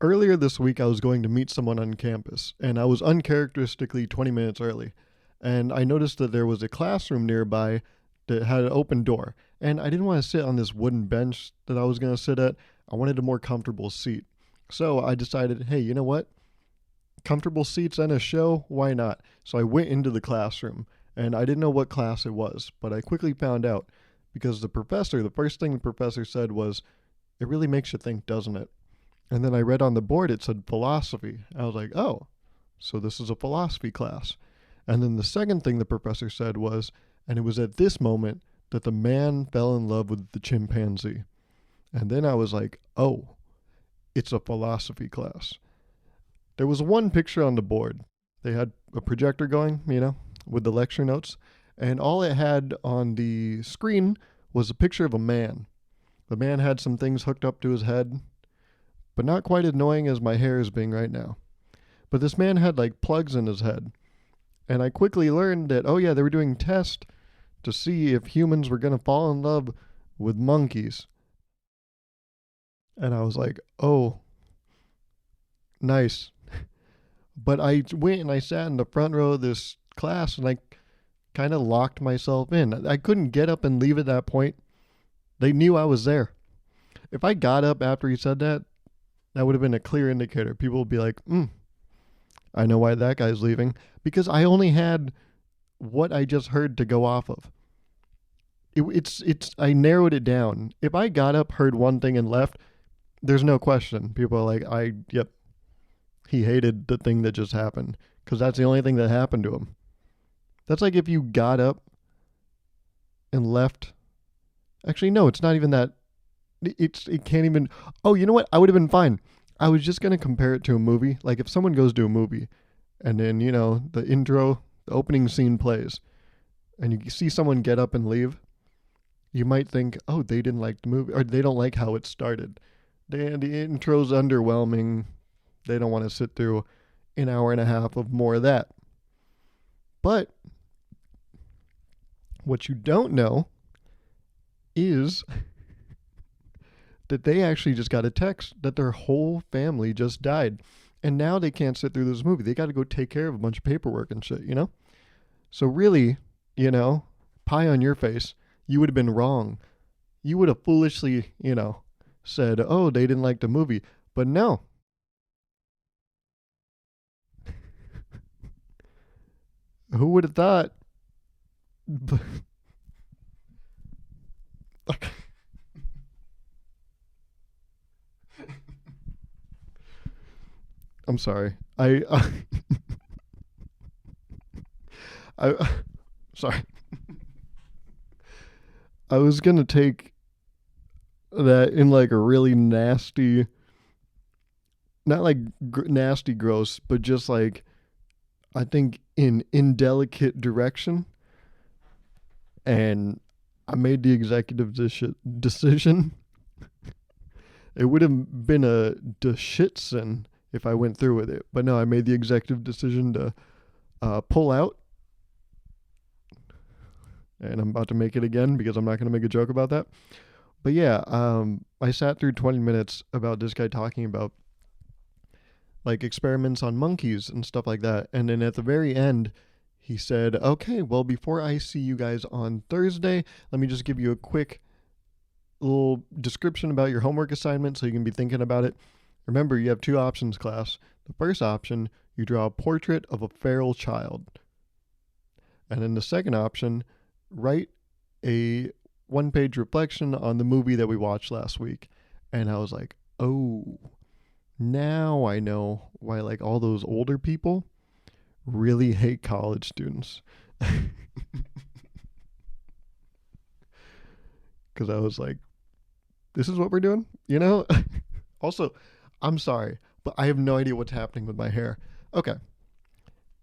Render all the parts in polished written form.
Earlier this week, I was going to meet someone on campus, and I was uncharacteristically 20 minutes early. And I noticed that there was a classroom nearby that had an open door. And I didn't want to sit on this wooden bench that I was going to sit at. I wanted a more comfortable seat. So I decided, hey, you know what? Comfortable seats and a show? Why not? So I went into the classroom, and I didn't know what class it was, but I quickly found out because the first thing the professor said was, it really makes you think, doesn't it? And then I read on the board it said philosophy. I was like, oh, so this is a philosophy class. And then the second thing the professor said was, and it was at this moment that the man fell in love with the chimpanzee. And then I was like, oh, it's a philosophy class. There was one picture on the board. They had a projector going, with the lecture notes. And all it had on the screen was a picture of a man. The man had some things hooked up to his head, but not quite as annoying as my hair is being right now. But this man had like plugs in his head. And I quickly learned that, oh yeah, they were doing tests to see if humans were going to fall in love with monkeys. And I was like, oh, nice. But I went and I sat in the front row of this class and I kind of locked myself in. I couldn't get up and leave at that point. They knew I was there. If I got up after he said that, that would have been a clear indicator. People would be like, I know why that guy's leaving. Because I only had what I just heard to go off of. I narrowed it down. If I got up, heard one thing and left, there's no question. People are like, yep, he hated the thing that just happened. Because that's the only thing that happened to him. That's like if you got up and left. Actually, no, it's not even that. It can't even. Oh, you know what? I would have been fine. I was just going to compare it to a movie. Like if someone goes to a movie and then, the intro, the opening scene plays and you see someone get up and leave, you might think, oh, they didn't like the movie or they don't like how it started. The intro's underwhelming. They don't want to sit through an hour and a half of more of that. But what you don't know is that they actually just got a text that their whole family just died. And now they can't sit through this movie. They got to go take care of a bunch of paperwork and shit, So really, pie on your face, you would have been wrong. You would have foolishly, said, oh, they didn't like the movie. But no. Who would have thought? I'm sorry. I sorry. I was gonna take that in like a really nasty, not like nasty gross, but just like I think in indelicate direction. And I made the executive decision. It would have been a shitsin if I went through with it. But no, I made the executive decision to pull out. And I'm about to make it again because I'm not going to make a joke about that. But yeah, I sat through 20 minutes about this guy talking about like experiments on monkeys and stuff like that. And then at the very end, he said, okay, well, before I see you guys on Thursday, let me just give you a quick little description about your homework assignment so you can be thinking about it. Remember, you have two options, class. The first option, you draw a portrait of a feral child. And then the second option, write a one-page reflection on the movie that we watched last week. And I was like, oh, now I know why like all those older people really hate college students. Because I was like, this is what we're doing, Also, I'm sorry, but I have no idea what's happening with my hair. Okay, can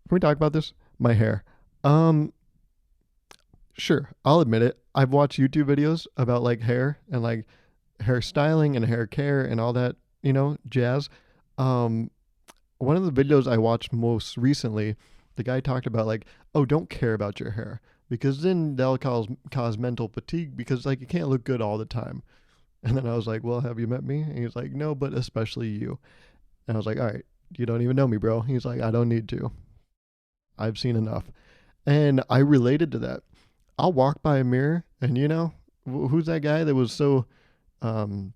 we talk about this? My hair. Sure, I'll admit it. I've watched YouTube videos about like hair and like hairstyling and hair care and all that, jazz. One of the videos I watched most recently, the guy talked about like, oh, don't care about your hair because then that'll cause mental fatigue because like you can't look good all the time. And then I was like, well, have you met me? And he was like, no, but especially you. And I was like, all right, you don't even know me, bro. He's like, I don't need to. I've seen enough. And I related to that. I'll walk by a mirror and, who's that guy that was so um,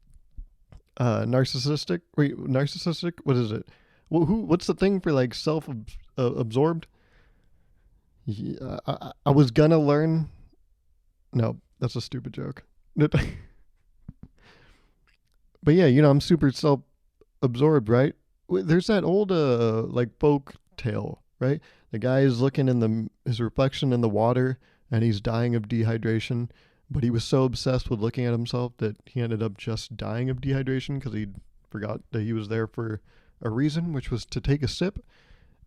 narcissistic? Wait, narcissistic? What is it? What's the thing for like self absorbed? Yeah, I was gonna learn. No, that's a stupid joke. But yeah, I'm super self absorbed, right? There's that old like folk tale, right? The guy is looking in his reflection in the water and he's dying of dehydration, but he was so obsessed with looking at himself that he ended up just dying of dehydration because he forgot that he was there for a reason, which was to take a sip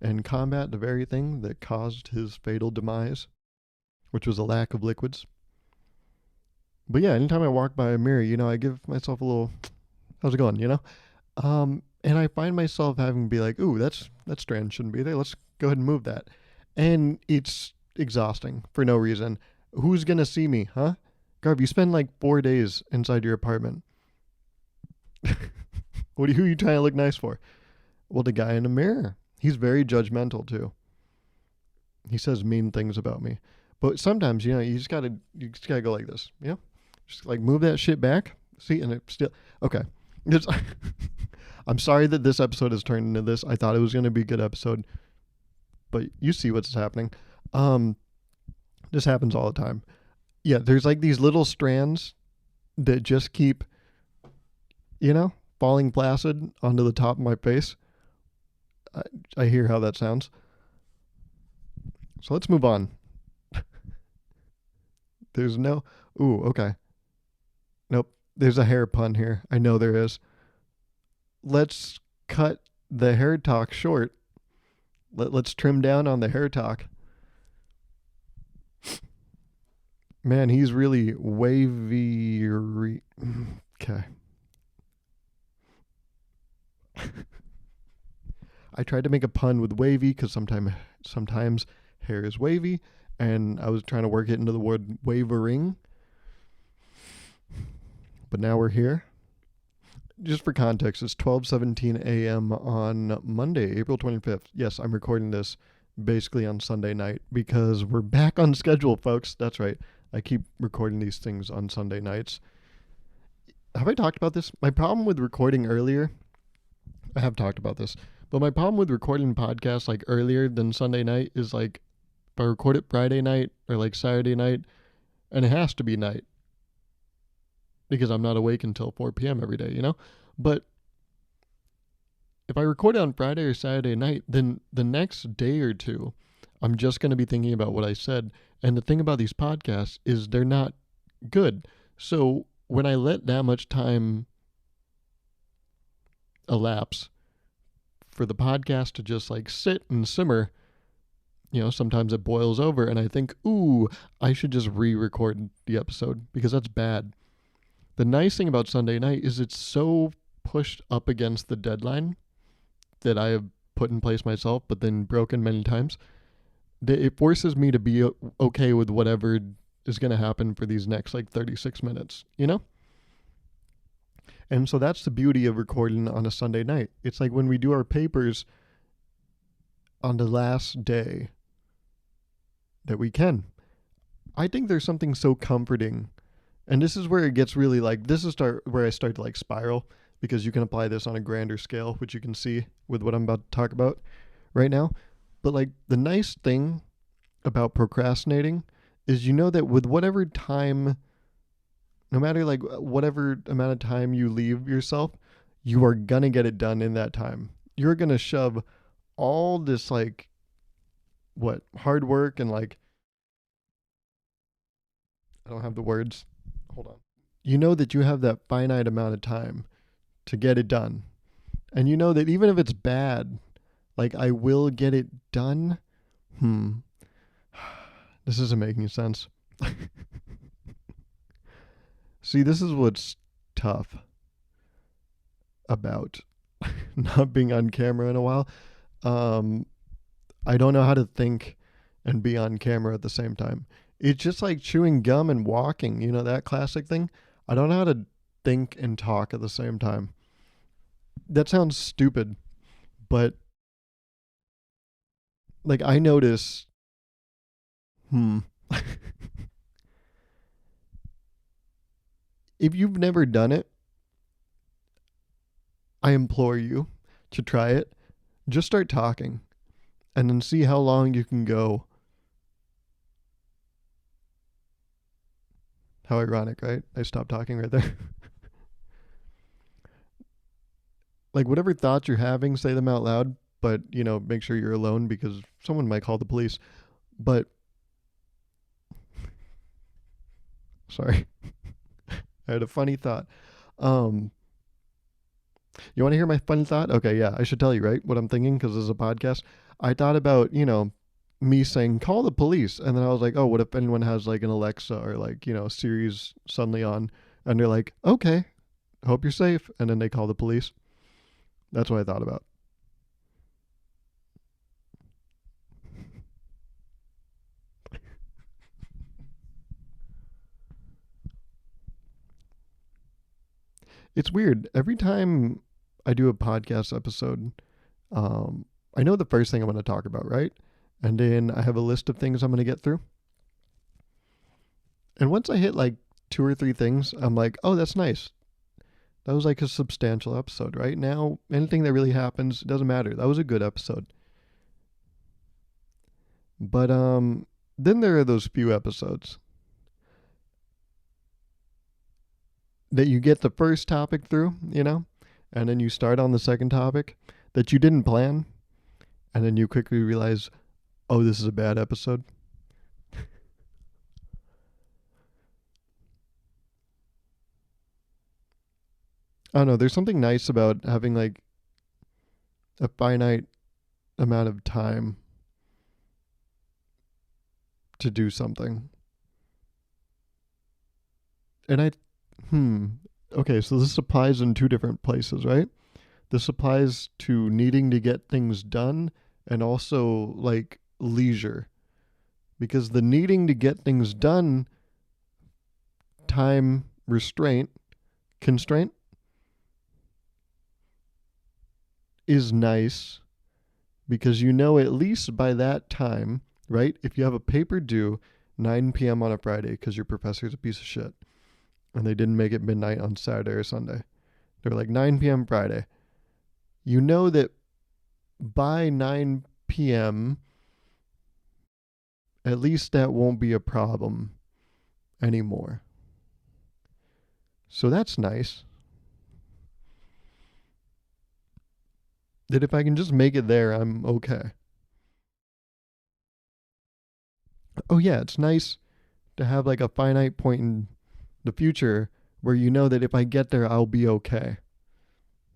and combat the very thing that caused his fatal demise, which was a lack of liquids. But yeah, anytime I walk by a mirror, I give myself a little, how's it going, and I find myself having to be like, ooh, that strand shouldn't be there. Let's go ahead and move that. And it's exhausting for no reason. Who's gonna see me, huh? Garv, you spend like 4 days inside your apartment. Who are you trying to look nice for? Well, the guy in the mirror. He's very judgmental too. He says mean things about me. But sometimes, you just gotta go like this. Just like move that shit back. See, and it still okay. I'm sorry that this episode has turned into this. I thought it was gonna be a good episode. But you see what's happening. This happens all the time. Yeah, there's like these little strands that just keep, falling placid onto the top of my face. I hear how that sounds. So let's move on. There's no... Ooh, okay. Nope. There's a hair pun here. I know there is. Let's cut the hair talk short. Let's trim down on the hair talk. Man, he's really wavy. Okay. I tried to make a pun with wavy because sometimes hair is wavy, and I was trying to work it into the word wavering. But now we're here. Just for context, it's 12:17 a.m. on Monday, April 25th. Yes, I'm recording this basically on Sunday night because we're back on schedule, folks. That's right. I keep recording these things on Sunday nights. Have I talked about this? My problem with recording earlier, I have talked about this, but my problem with recording podcasts like earlier than Sunday night is like if I record it Friday night or like Saturday night, and it has to be night because I'm not awake until 4 p.m. every day, But if I record it on Friday or Saturday night, then the next day or two, I'm just going to be thinking about what I said. And the thing about these podcasts is they're not good. So when I let that much time elapse for the podcast to just like sit and simmer, sometimes it boils over and I think, ooh, I should just re-record the episode because that's bad. The nice thing about Sunday night is it's so pushed up against the deadline that I have put in place myself, but then broken many times, that it forces me to be okay with whatever is going to happen for these next like 36 minutes, And so that's the beauty of recording on a Sunday night. It's like when we do our papers on the last day that we can. I think there's something so comforting. And this is where it gets really like, where I start to like spiral, because you can apply this on a grander scale, which you can see with what I'm about to talk about right now. But like the nice thing about procrastinating is that with whatever time, no matter like whatever amount of time you leave yourself, you are going to get it done in that time. You're going to shove all this like hard work and like, I don't have the words. Hold on. You know that you have that finite amount of time to get it done. And you know that even if it's bad, like I will get it done. This isn't making sense. See, this is what's tough about not being on camera in a while. I don't know how to think and be on camera at the same time. It's just like chewing gum and walking, that classic thing. I don't know how to think and talk at the same time. That sounds stupid, But like I notice, hmm, if you've never done it, I implore you to try it. Just start talking and then see how long you can go. How ironic, right? I stopped talking right there. Like whatever thoughts you're having, say them out loud, but make sure you're alone because someone might call the police. But sorry. I had a funny thought. Um you want to hear my funny thought? Okay, yeah, I should tell you, right? What I'm thinking because this is a podcast. I thought about, me saying call the police, and then I was like, oh, what if anyone has like an Alexa or like, Siri's suddenly on, and they're like, okay, hope you're safe, and then they call the police. That's what I thought about. It's weird. Every time I do a podcast episode, I know the first thing I'm going to talk about, right? And then I have a list of things I'm going to get through. And once I hit like two or three things, I'm like, oh, that's nice. That was like a substantial episode, right? Now, anything that really happens, it doesn't matter. That was a good episode. But then there are those few episodes that you get the first topic through, and then you start on the second topic that you didn't plan, and then you quickly realize, oh, this is a bad episode. I don't know. There's something nice about having like a finite amount of time to do something. And okay, so this applies in two different places, right? This applies to needing to get things done and also like leisure. Because the needing to get things done, time constraint is nice because at least by that time, right? If you have a paper due 9 p.m. on a Friday because your professor's a piece of shit and they didn't make it midnight on Saturday or Sunday, they're like 9 p.m. Friday. You know that by 9 p.m., at least that won't be a problem anymore. So that's nice. That if I can just make it there, I'm okay. Oh, yeah, it's nice to have like a finite point in the future where you know that if I get there, I'll be okay.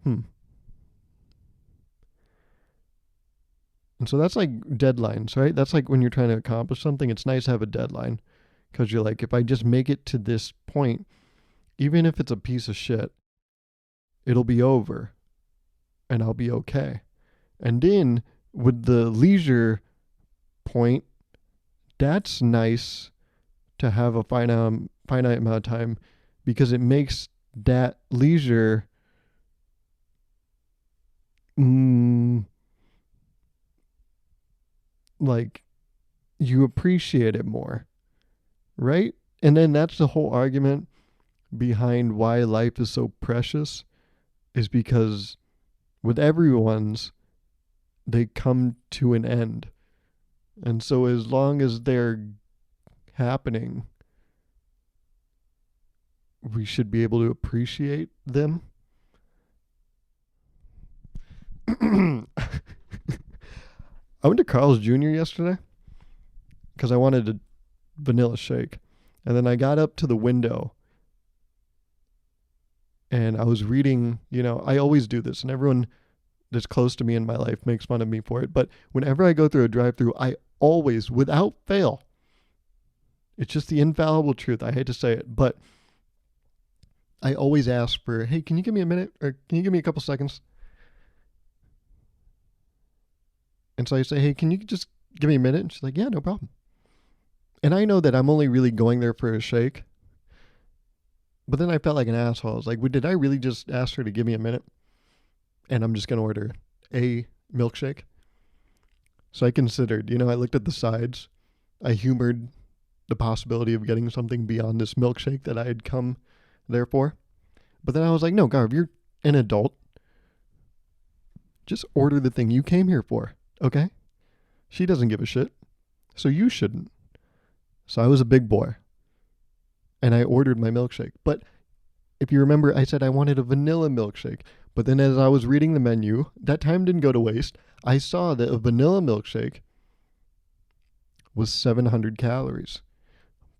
And so that's like deadlines, right? That's like when you're trying to accomplish something, it's nice to have a deadline because you're like, if I just make it to this point, even if it's a piece of shit, it'll be over and I'll be okay. And then with the leisure point, that's nice to have a finite amount of time because it makes that leisure like you appreciate it more, right? And then that's the whole argument behind why life is so precious is because with everyone's, they come to an end. And so as long as they're happening, we should be able to appreciate them. I went to Carl's Jr. yesterday because I wanted a vanilla shake. And then I got up to the window and I was reading, I always do this and everyone that's close to me in my life makes fun of me for it. But whenever I go through a drive-through, I always, without fail, it's just the infallible truth. I hate to say it, but I always ask for, hey, can you give me a minute or can you give me a couple seconds? And so I say, hey, can you just give me a minute? And she's like, yeah, no problem. And I know that I'm only really going there for a shake. But then I felt like an asshole. I was like, did I really just ask her to give me a minute? And I'm just going to order a milkshake. So I considered, I looked at the sides. I humored the possibility of getting something beyond this milkshake that I had come there for. But then I was like, no, Garv, you're an adult. Just order the thing you came here for, okay? She doesn't give a shit, so you shouldn't. So I was a big boy, and I ordered my milkshake. But if you remember, I said I wanted a vanilla milkshake. But then as I was reading the menu, that time didn't go to waste. I saw that a vanilla milkshake was 700 calories,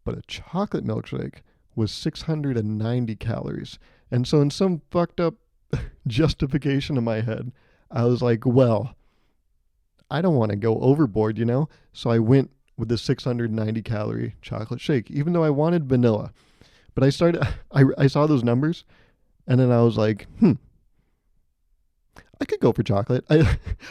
but a chocolate milkshake was 690 calories. And so in some fucked up justification in my head, I was like, well, I don't want to go overboard, So I went with the 690 calorie chocolate shake, even though I wanted vanilla. But I saw those numbers, and then I was like, I could go for chocolate.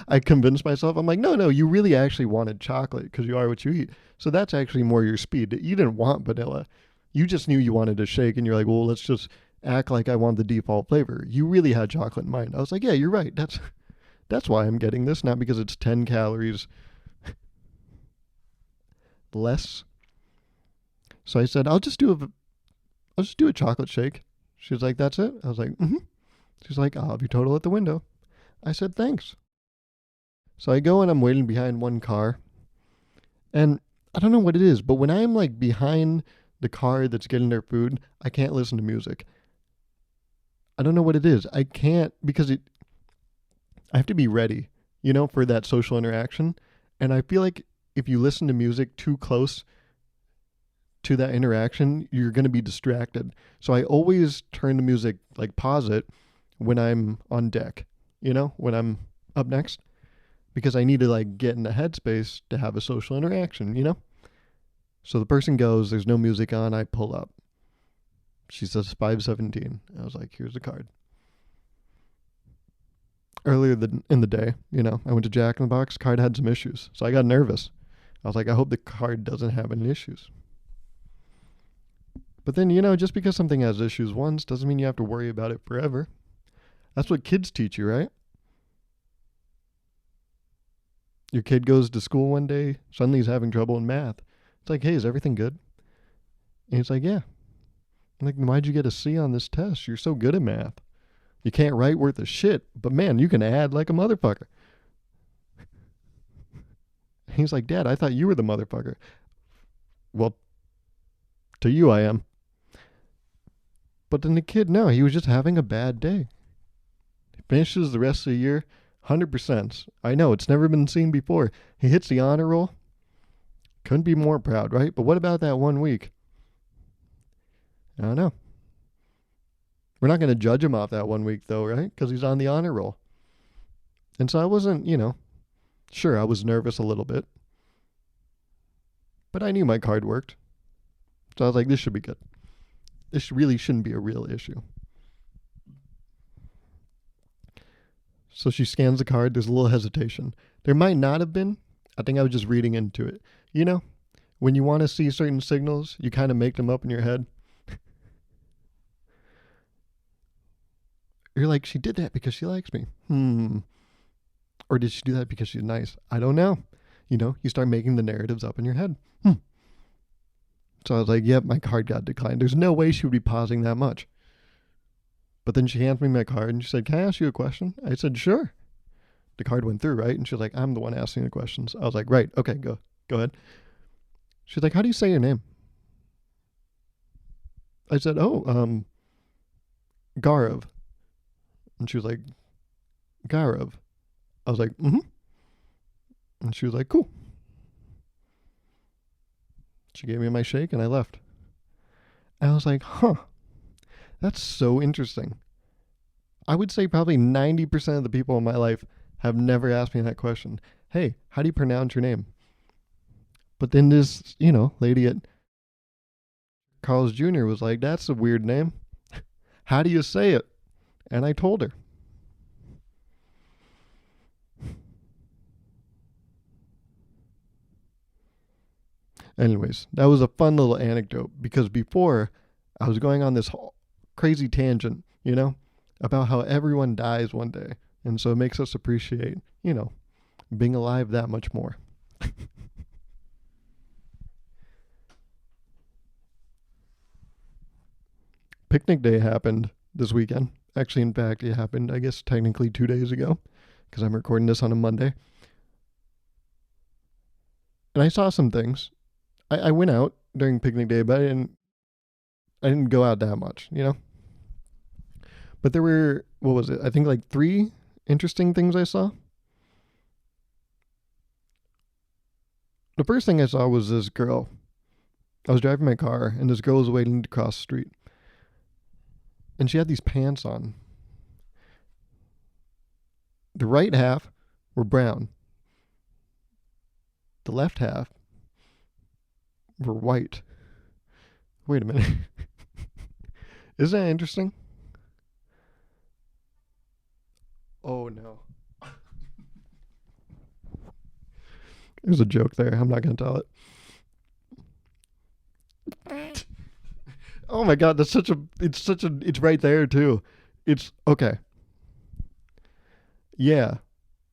I convinced myself. I'm like, no, you really actually wanted chocolate because you are what you eat. So that's actually more your speed. You didn't want vanilla. You just knew you wanted a shake, and you're like, well, let's just act like I want the default flavor. You really had chocolate in mind. I was like, yeah, you're right. That's why I'm getting this, not because it's 10 calories less. So I said, I'll just do a chocolate shake. She was like, that's it? I was like, mm-hmm. She's like, I'll have your total at the window. I said, thanks. So I go and I'm waiting behind one car. And I don't know what it is, but when I'm like behind the car that's getting their food, I can't listen to music. I don't know what it is. I can't because I have to be ready, for that social interaction. And I feel like if you listen to music too close to that interaction, you're going to be distracted. So I always turn the music, like pause it when I'm on deck, when I'm up next, because I need to like get in the headspace to have a social interaction, So the person goes, there's no music on, I pull up. She says 517. I was like, here's the card. Earlier in the day, I went to Jack in the Box, card had some issues. So I got nervous. I was like, I hope the card doesn't have any issues. But then, just because something has issues once doesn't mean you have to worry about it forever. That's what kids teach you, right? Your kid goes to school one day, suddenly he's having trouble in math. It's like, hey, is everything good? And he's like, yeah. I'm like, why'd you get a C on this test? You're so good at math. You can't write worth a shit, but man, you can add like a motherfucker. He's like, Dad, I thought you were the motherfucker. Well, to you I am. But then the kid, no, he was just having a bad day. He finishes the rest of the year 100%. I know, it's never been seen before. He hits the honor roll. Couldn't be more proud, right? But what about that 1 week? I don't know. We're not going to judge him off that 1 week, though, right? Because he's on the honor roll. And so I wasn't, sure, I was nervous a little bit. But I knew my card worked. So I was like, this should be good. This really shouldn't be a real issue. So she scans the card. There's a little hesitation. There might not have been. I think I was just reading into it. When you want to see certain signals, you kind of make them up in your head. You're like, she did that because she likes me. Or did she do that because she's nice? I don't know. You start making the narratives up in your head. So I was like, yep, my card got declined. There's no way she would be pausing that much. But then she hands me my card and she said, can I ask you a question? I said, sure. The card went through, right? And she was like, I'm the one asking the questions. I was like, right, okay, go ahead. She's like, how do you say your name? I said, Gauruv. And she was like, Gauruv. I was like, mm-hmm. And she was like, cool. She gave me my shake and I left. And I was like, that's so interesting. I would say probably 90% of the people in my life have never asked me that question. Hey, how do you pronounce your name? But then this, lady at Carl's Jr. was like, that's a weird name. How do you say it? And I told her. Anyways, that was a fun little anecdote because before I was going on this whole crazy tangent, about how everyone dies one day And so it makes us appreciate, being alive that much more. Picnic day happened this weekend. Actually, in fact, it happened, I guess, technically 2 days ago, because I'm recording this on a Monday. And I saw some things. I went out during picnic day, but I didn't go out that much. But there were, what was it? I think like 3 interesting things I saw. The first thing I saw was this girl. I was driving my car, and this girl was waiting to cross the street. And she had these pants on. The right half were brown. The left half were white. Wait a minute. Isn't that interesting? Oh no. There's a joke there. I'm not going to tell it. Oh my god, it's right there too. It's okay. Yeah.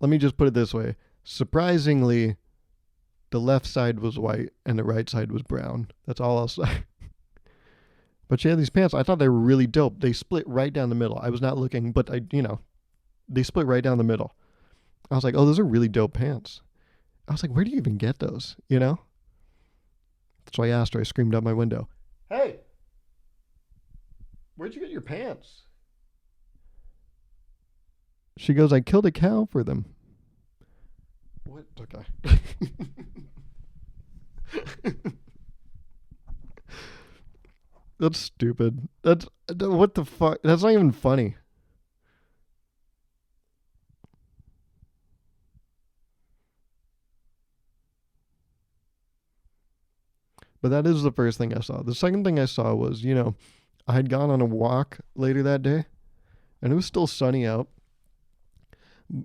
Let me just put it this way. Surprisingly, the left side was white and the right side was brown. That's all I'll say. But she had these pants. I thought they were really dope. They split right down the middle. I was not looking, but they split right down the middle. I was like, oh, those are really dope pants. I was like, where do you even get those? So I asked her. I screamed out my window, hey, where'd you get your pants? She goes, I killed a cow for them. What? Okay. That's stupid. What the fuck? That's not even funny. But that is the first thing I saw. The second thing I saw was, I had gone on a walk later that day, and it was still sunny out.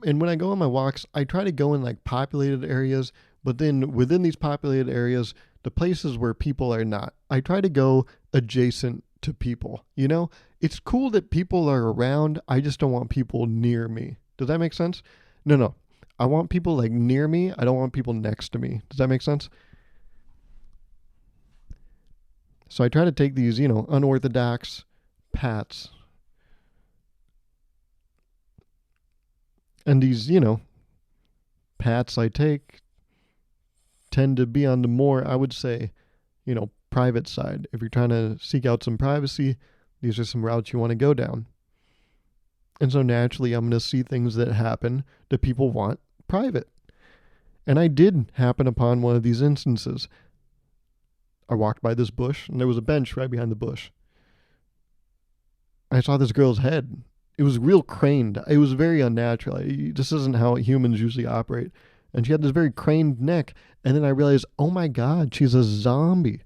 And when I go on my walks, I try to go in like populated areas, but then within these populated areas, the places where people are not, I try to go adjacent to people. It's cool that people are around. I just don't want people near me. Does that make sense? No. I want people like near me. I don't want people next to me. Does that make sense? So I try to take these, unorthodox paths. And these, paths I take tend to be on the more, I would say, private side. If you're trying to seek out some privacy, these are some routes you want to go down. And so naturally, I'm going to see things that happen that people want private. And I did happen upon one of these instances. I walked by this bush, and there was a bench right behind the bush. I saw this girl's head. It was real craned. It was very unnatural. This isn't how humans usually operate. And she had this very craned neck. And then I realized, oh my God, she's a zombie.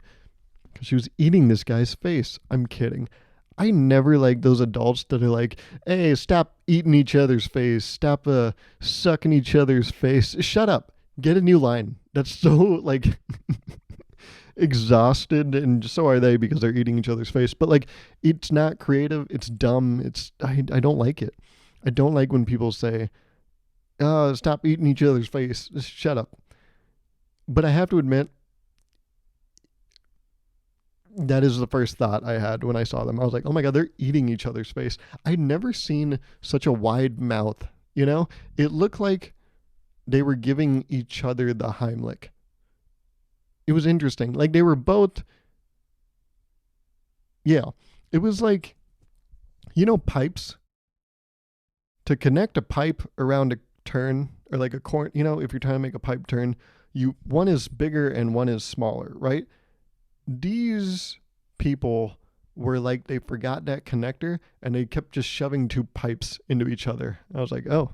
Because she was eating this guy's face. I'm kidding. I never like those adults that are like, hey, stop eating each other's face. Stop sucking each other's face. Shut up. Get a new line. That's so like exhausted, and so are they because they're eating each other's face. But like, it's not creative. It's dumb. I don't like it. I don't like when people say, stop eating each other's face. Just shut up. But I have to admit, that is the first thought I had when I saw them. I was like, oh my God, they're eating each other's face. I'd never seen such a wide mouth. It looked like they were giving each other the Heimlich. It was interesting. Like they were both, yeah. It was like, pipes. To connect a pipe around a turn, or like a corn, if you're trying to make a pipe turn, one is bigger and one is smaller, right? These people were like, they forgot that connector and they kept just shoving 2 pipes into each other. I was like, oh.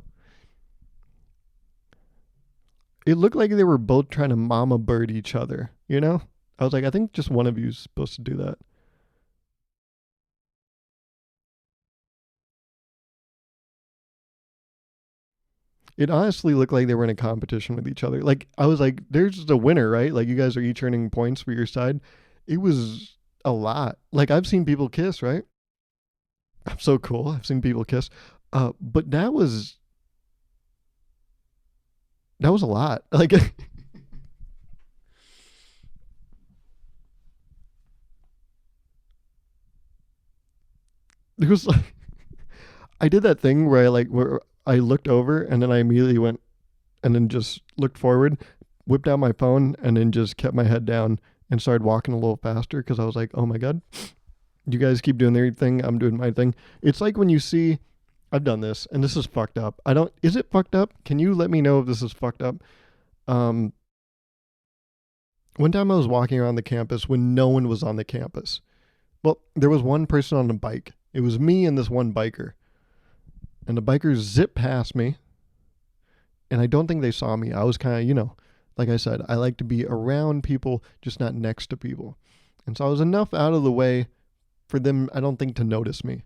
It looked like they were both trying to mama bird each other, I was like, I think just one of you is supposed to do that. It honestly looked like they were in a competition with each other. Like, I was like, there's the winner, right? Like, you guys are each earning points for your side. It was a lot. Like, I've seen people kiss, right? I'm so cool. I've seen people kiss. But that was That was a lot. Like, it was like, I did that thing where I looked over and then I immediately went and then just looked forward, whipped out my phone, and then just kept my head down and started walking a little faster because I was like, oh my God, you guys keep doing their thing. I'm doing my thing. It's like when you see, I've done this and this is fucked up. Is it fucked up? Can you let me know if this is fucked up? Um, One time I was walking around the campus when no one was on the campus. Well, there was one person on a bike. It was me and this one biker. And the bikers zipped past me. And I don't think they saw me. I was kind of, like I said, I like to be around people, just not next to people. And so I was enough out of the way for them, I don't think, to notice me.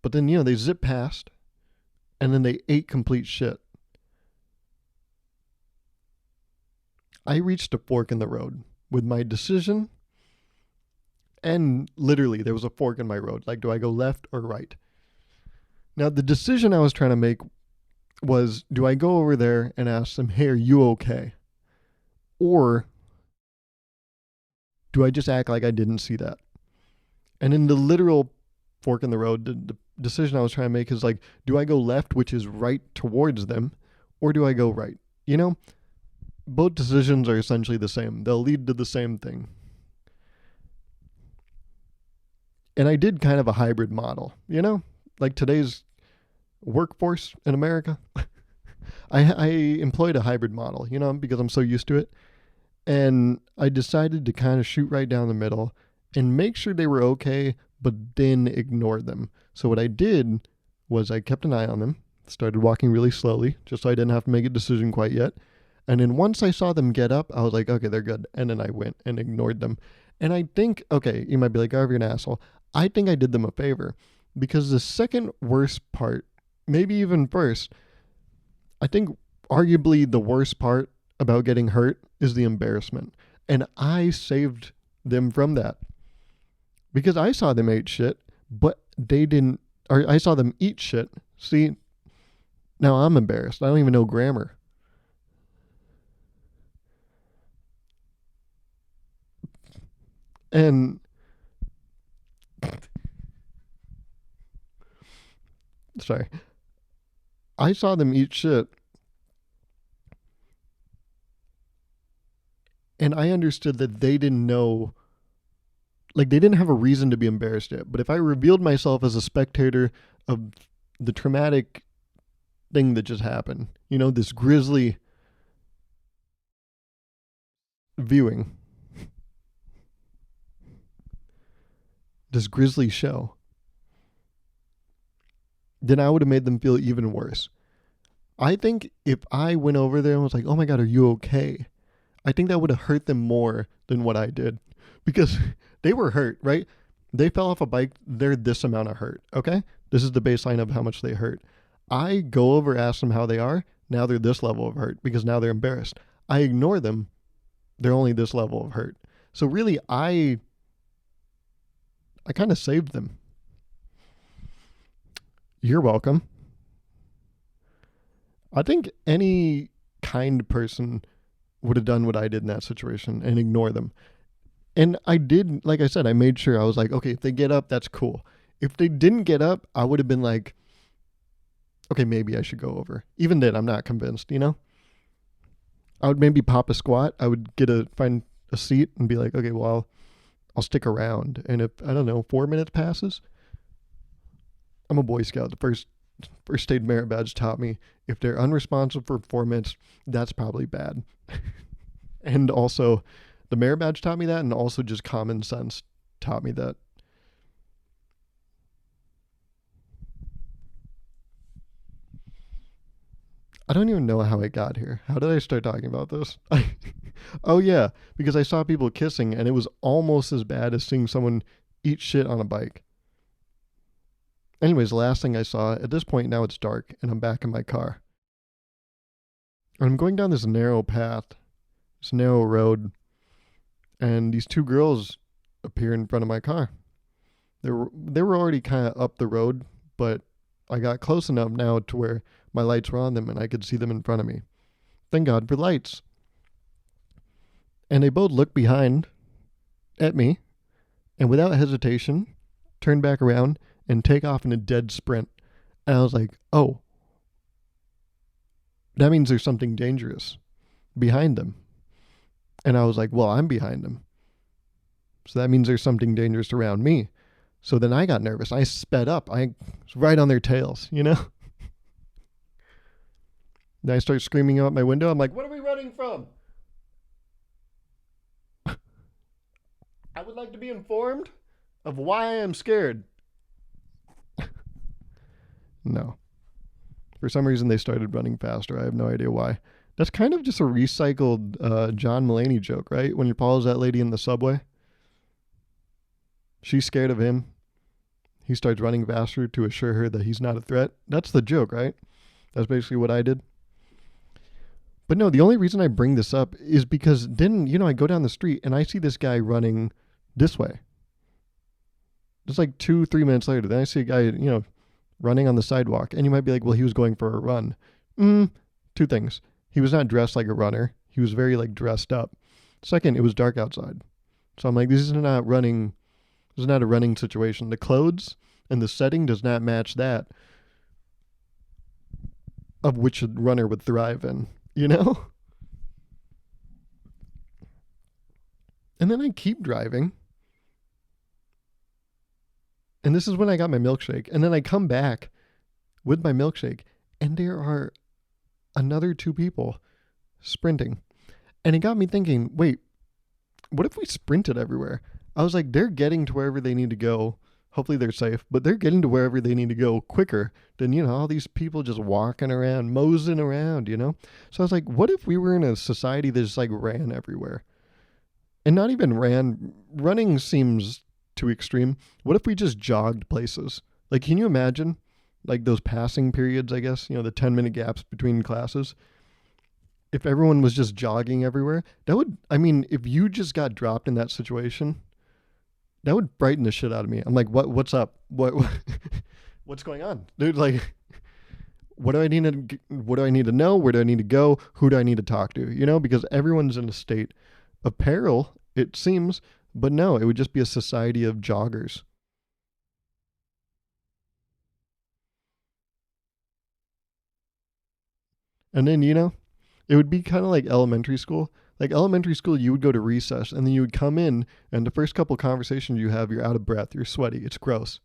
But then, they zipped past and then they ate complete shit. I reached a fork in the road with my decision. And literally, there was a fork in my road. Like, do I go left or right? Now, the decision I was trying to make was, do I go over there and ask them, hey, are you okay? Or do I just act like I didn't see that? And in the literal fork in the road, the decision I was trying to make is like, do I go left, which is right towards them, or do I go right? Both decisions are essentially the same. They'll lead to the same thing. And I did kind of a hybrid model, like today's workforce in America. I employed a hybrid model, because I'm so used to it. And I decided to kind of shoot right down the middle and make sure they were okay, but then ignore them. So what I did was I kept an eye on them, started walking really slowly, just so I didn't have to make a decision quite yet. And then once I saw them get up, I was like, okay, they're good. And then I went and ignored them. And I think, okay, you might be like, oh, you're an asshole. I think I did them a favor because the second worst part, maybe even first, I think arguably the worst part about getting hurt is the embarrassment. And I saved them from that because I saw them eat shit, but they didn't, or I saw them eat shit. See, now I'm embarrassed. I don't even know grammar. And sorry, I saw them eat shit. And I understood that they didn't know, like, they didn't have a reason to be embarrassed yet. But if I revealed myself as a spectator of the traumatic thing that just happened, this grisly viewing, this grisly show, then I would have made them feel even worse. I think if I went over there and was like, oh my God, are you okay? I think that would have hurt them more than what I did because they were hurt, right? They fell off a bike. They're this amount of hurt. Okay. This is the baseline of how much they hurt. I go over, ask them how they are. Now they're this level of hurt because now they're embarrassed. I ignore them. They're only this level of hurt. So really, I kind of saved them. You're welcome. I think any kind person would have done what I did in that situation and ignore them. And I did, like I said, I made sure I was like, okay, if they get up, that's cool. If they didn't get up, I would have been like, okay, maybe I should go over. Even then, I'm not convinced, I would maybe pop a squat. I would find a seat and be like, okay, well, I'll stick around. And if, I don't know, 4 minutes passes, I'm a Boy Scout. The first state merit badge taught me if they're unresponsive for 4 minutes, that's probably bad. And also, the merit badge taught me that, and also just common sense taught me that. I don't even know how I got here. How did I start talking about this? Oh, yeah, because I saw people kissing, and it was almost as bad as seeing someone eat shit on a bike. Anyways, the last thing I saw, at this point now it's dark, and I'm back in my car. I'm going down this narrow path, this narrow road, and these two girls appear in front of my car. They were already kind of up the road, but I got close enough now to where my lights were on them and I could see them in front of me. Thank God for lights. And they both look behind at me and without hesitation turn back around and take off in a dead sprint. And I was like, oh, that means there's something dangerous behind them. And I was like, well, I'm behind them. So that means there's something dangerous around me. So then I got nervous. I sped up. I was right on their tails, you know? Then I start screaming out my window. I'm like, what are we running from? I would like to be informed of why I am scared. No. For some reason, they started running faster. I have no idea why. That's kind of just a recycled John Mulaney joke, right? When he follows that lady in the subway. She's scared of him. He starts running faster to assure her that he's not a threat. That's the joke, right? That's basically what I did. But no, the only reason I bring this up is because then, I go down the street and I see this guy running this way. Just like 2-3 minutes later, then I see a guy, running on the sidewalk. And you might be like, well, he was going for a run. Two things. He was not dressed like a runner. He was very dressed up. Second, it was dark outside. So I'm like, this is not a running situation. The clothes and the setting does not match that of which a runner would thrive in, And then I keep driving. And this is when I got my milkshake. And then I come back with my milkshake and there are another 2 people sprinting. And it got me thinking, wait, what if we sprinted everywhere? I was like, they're getting to wherever they need to go. Hopefully they're safe, but they're getting to wherever they need to go quicker than, all these people just walking around, moseying around, So I was like, what if we were in a society that just ran everywhere? And not even running seems too extreme. What if we just jogged places? Can you imagine those passing periods, I guess, the 10-minute gaps between classes? If everyone was just jogging everywhere, if you just got dropped in that situation, that would brighten the shit out of me. I'm like, what's up? What's going on? Dude, what do I need to know? Where do I need to go? Who do I need to talk to? Because everyone's in a state of peril, it seems, but no, it would just be a society of joggers. And then, it would be kind of like elementary school. Elementary school, you would go to recess and then you would come in and the first couple conversations you have, you're out of breath, you're sweaty, it's gross.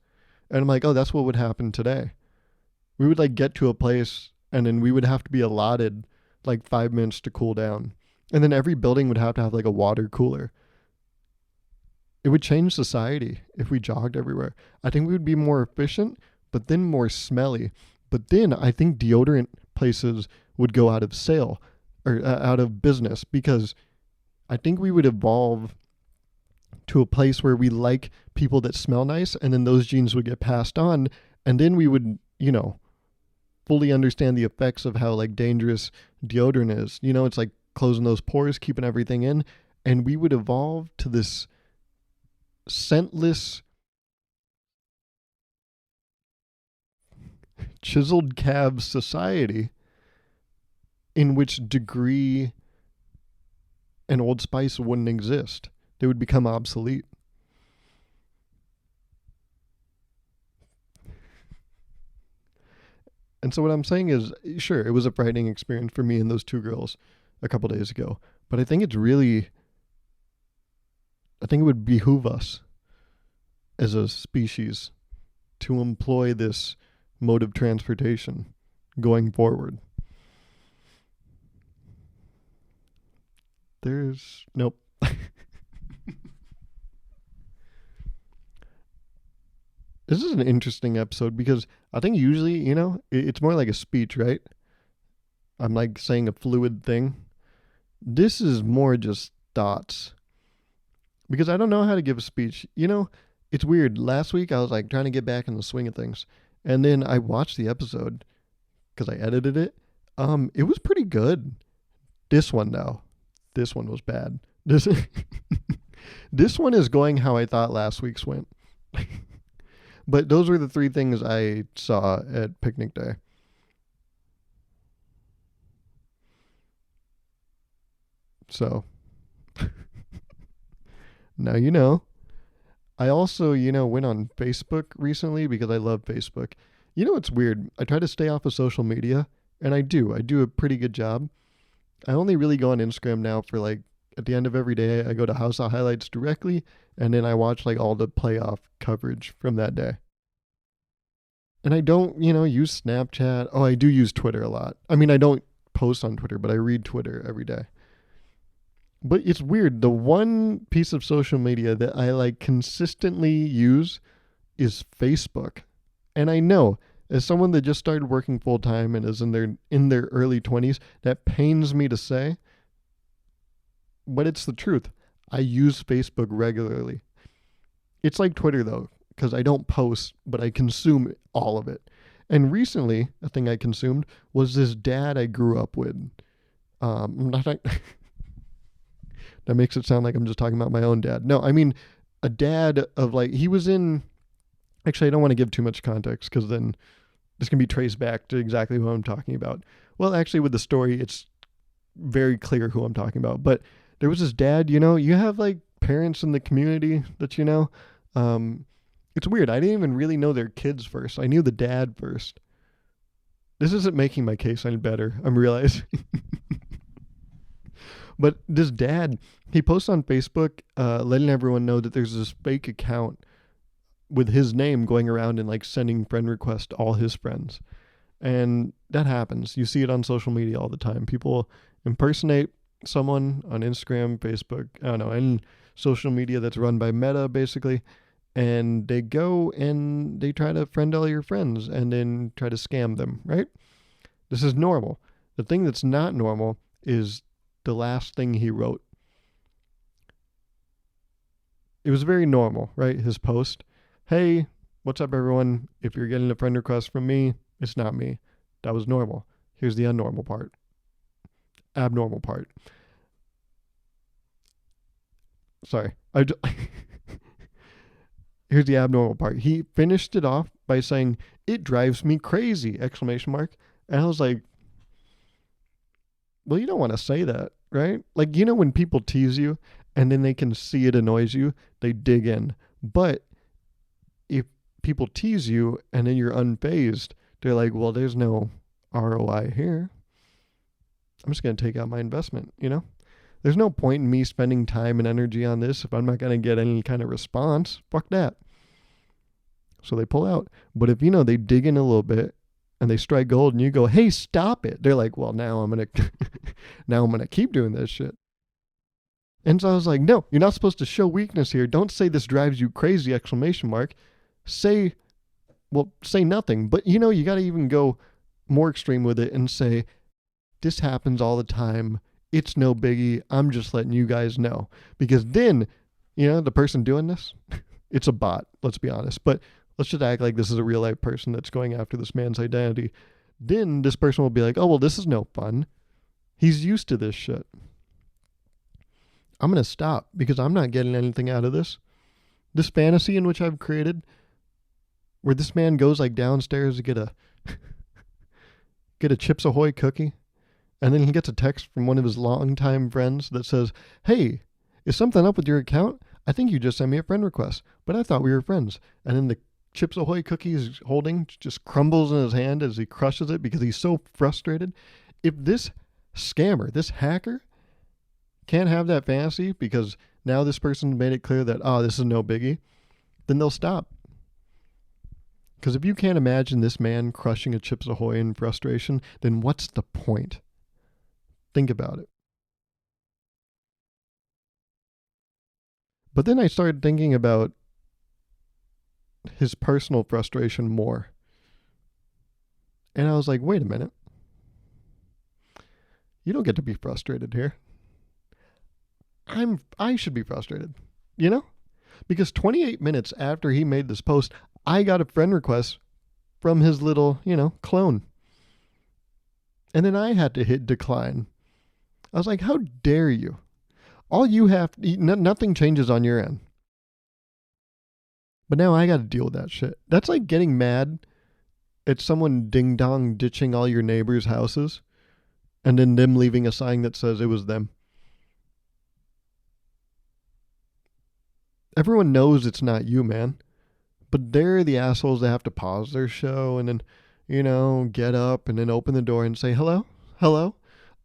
And I'm like, oh, that's what would happen today. We would get to a place and then we would have to be allotted 5 minutes to cool down. And then every building would have to have a water cooler. It would change society if we jogged everywhere. I think we would be more efficient, but then more smelly. But then I think deodorant places would go out of sale or out of business because I think we would evolve to a place where we like people that smell nice and then those genes would get passed on and then we would, fully understand the effects of how dangerous deodorant is. It's closing those pores, keeping everything in, and we would evolve to this scentless, chiseled calves society in which Degree and Old Spice wouldn't exist. They would become obsolete. And so what I'm saying is, sure, it was a frightening experience for me and those 2 girls a couple days ago. But I think it would behoove us as a species to employ this mode of transportation going forward. Nope. This is an interesting episode because I think usually, it's more like a speech, right? I'm saying a fluid thing. This is more just thoughts. Because I don't know how to give a speech. It's weird. Last week I was trying to get back in the swing of things. And then I watched the episode because I edited it. It was pretty good. This one was bad. This one is going how I thought last week's went. But those were the 3 things I saw at picnic day. So now you know. I also, went on Facebook recently because I love Facebook. It's weird. I try to stay off of social media, and I do. I do a pretty good job. I only really go on Instagram now for like at the end of every day, I go to House of Highlights directly, and then I watch like all the playoff coverage from that day. And I don't, use Snapchat. Oh, I do use Twitter a lot. I mean, I don't post on Twitter, but I read Twitter every day. But it's weird. The one piece of social media that I like consistently use is Facebook. And I know as someone that just started working full time and is in their early 20s, that pains me to say, but it's the truth. I use Facebook regularly. It's like Twitter though, because I don't post, but I consume all of it. And recently, a thing I consumed was this dad I grew up with. Not that makes it sound like I'm just talking about my own dad. No, I mean a dad of like he was in. Actually, I don't want to give too much context because then this can be traced back to exactly who I'm talking about. Well, actually, with the story, it's very clear who I'm talking about. But there was this dad. You have like parents in the community that you know. It's weird. I didn't even really know their kids first. I knew the dad first. This isn't making my case any better, I'm realizing. But this dad, he posts on Facebook letting everyone know that there's this fake account with his name going around and like sending friend requests to all his friends. And that happens. You see it on social media all the time. People impersonate someone on Instagram, Facebook, I don't know, and social media that's run by Meta basically. And they go and they try to friend all your friends and then try to scam them, right? This is normal. The thing that's not normal is the last thing he wrote. It was very normal, right? His post. Hey, what's up, everyone? If you're getting a friend request from me, it's not me. That was normal. Here's the abnormal part. Sorry. Here's the abnormal part. He finished it off by saying, "It drives me crazy!" Exclamation mark. And I was like, well, you don't want to say that, right? Like, when people tease you and then they can see it annoys you, they dig in. But if people tease you and then you're unfazed, they're like, well, there's no ROI here. I'm just going to take out my investment, There's no point in me spending time and energy on this if I'm not going to get any kind of response. Fuck that. So they pull out. But if, they dig in a little bit and they strike gold and you go, hey, stop it. They're like, well, now I'm going to keep doing this shit. And so I was like, no, you're not supposed to show weakness here. Don't say this drives you crazy, exclamation mark. Say nothing. But, you got to even go more extreme with it and say, this happens all the time. It's no biggie. I'm just letting you guys know. Because then, the person doing this, it's a bot, let's be honest. But let's just act like this is a real life person that's going after this man's identity. Then this person will be like, oh, well, this is no fun. He's used to this shit. I'm going to stop because I'm not getting anything out of this. This fantasy in which I've created, where this man goes like downstairs to get a Chips Ahoy cookie, and then he gets a text from one of his longtime friends that says, hey, is something up with your account? I think you just sent me a friend request, but I thought we were friends. And then the Chips Ahoy cookie he's holding just crumbles in his hand as he crushes it because he's so frustrated. If this scammer, this hacker, can't have that fantasy because now this person made it clear that, this is no biggie, then they'll stop. Because if you can't imagine this man crushing a Chips Ahoy in frustration, then what's the point? Think about it. But then I started thinking about his personal frustration more. And I was like, wait a minute. You don't get to be frustrated here. I should be frustrated, Because 28 minutes after he made this post, I got a friend request from his little, clone. And then I had to hit decline. I was like, how dare you? All you have, nothing changes on your end. But now I got to deal with that shit. That's like getting mad at someone ding-dong ditching all your neighbors' houses and then them leaving a sign that says it was them. Everyone knows it's not you, man. But they're the assholes that have to pause their show and then, get up and then open the door and say, hello? Hello?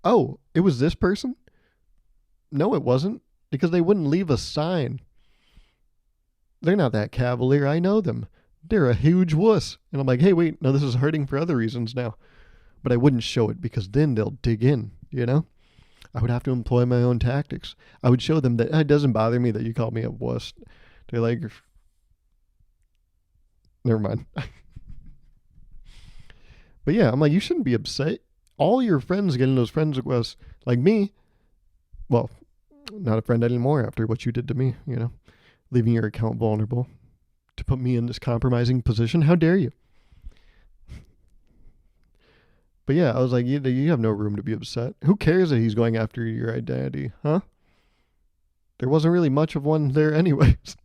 Oh, it was this person? No, it wasn't. Because they wouldn't leave a sign. They're not that cavalier. I know them. They're a huge wuss. And I'm like, hey, wait, no, this is hurting for other reasons now. But I wouldn't show it because then they'll dig in, I would have to employ my own tactics. I would show them that it doesn't bother me that you call me a wuss. They're like, never mind. But yeah, I'm like, you shouldn't be upset. All your friends getting those friends requests, like me, well, not a friend anymore after what you did to me, leaving your account vulnerable to put me in this compromising position. How dare you? But yeah, I was like, you have no room to be upset. Who cares that he's going after your identity, huh? There wasn't really much of one there anyways.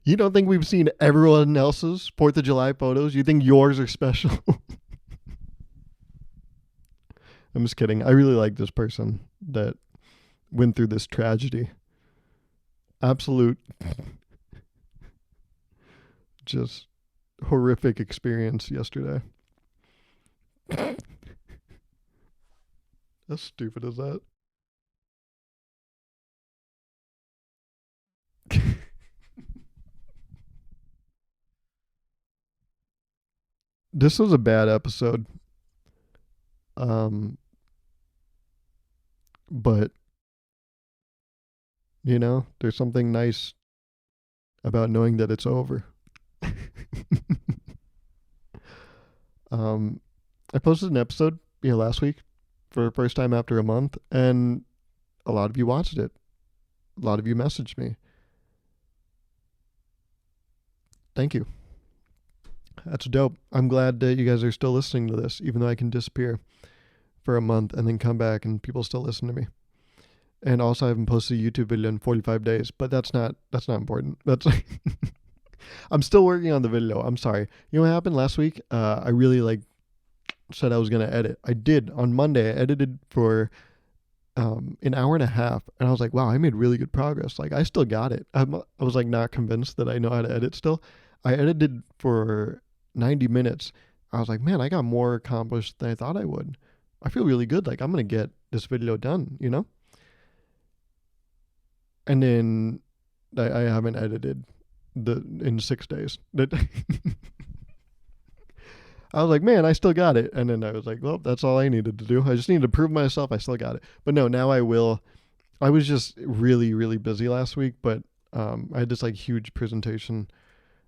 You don't think we've seen everyone else's 4th of July photos? You think yours are special? I'm just kidding. I really like this person that went through this tragedy. Absolute, just horrific experience yesterday. How stupid is that? This was a bad episode. But there's something nice about knowing that it's over. I posted an episode, last week for the first time after a month, and a lot of you watched it. A lot of you messaged me. Thank you. That's dope. I'm glad that you guys are still listening to this, even though I can disappear for a month and then come back and people still listen to me. And also I haven't posted a YouTube video in 45 days, but that's not important. That's I'm still working on the video. I'm sorry. You know what happened last week? I really said I was going to edit. I did. On Monday, I edited for an hour and a half, and I was like, wow, I made really good progress. I still got it. I was not convinced that I know how to edit still. I edited for 90 minutes. I was like, man, I got more accomplished than I thought I would. I feel really good. I'm going to get this video done, And then I haven't edited in 6 days. I was like, man, I still got it. And then I was like, well, that's all I needed to do. I just needed to prove myself I still got it. But no, now I will. I was just really, really busy last week, but I had this huge presentation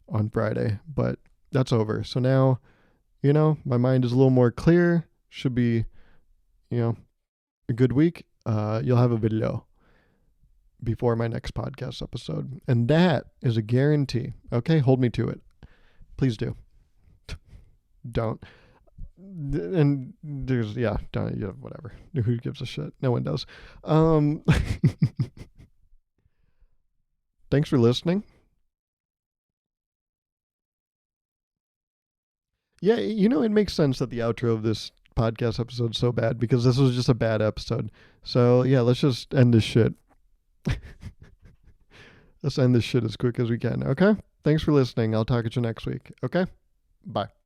on Friday, but that's over. So now, my mind is a little more clear. Should be, a good week. You'll have a video before my next podcast episode. And that is a guarantee. Okay, hold me to it. Please do. Don't. And there's, don't, whatever. Who gives a shit? No one does. Thanks for listening. Yeah, it makes sense that the outro of this podcast episode is so bad because this was just a bad episode. So yeah, let's just end this shit. Let's end this shit as quick as we can. Okay? Thanks for listening. I'll talk at you next week. Okay? Bye.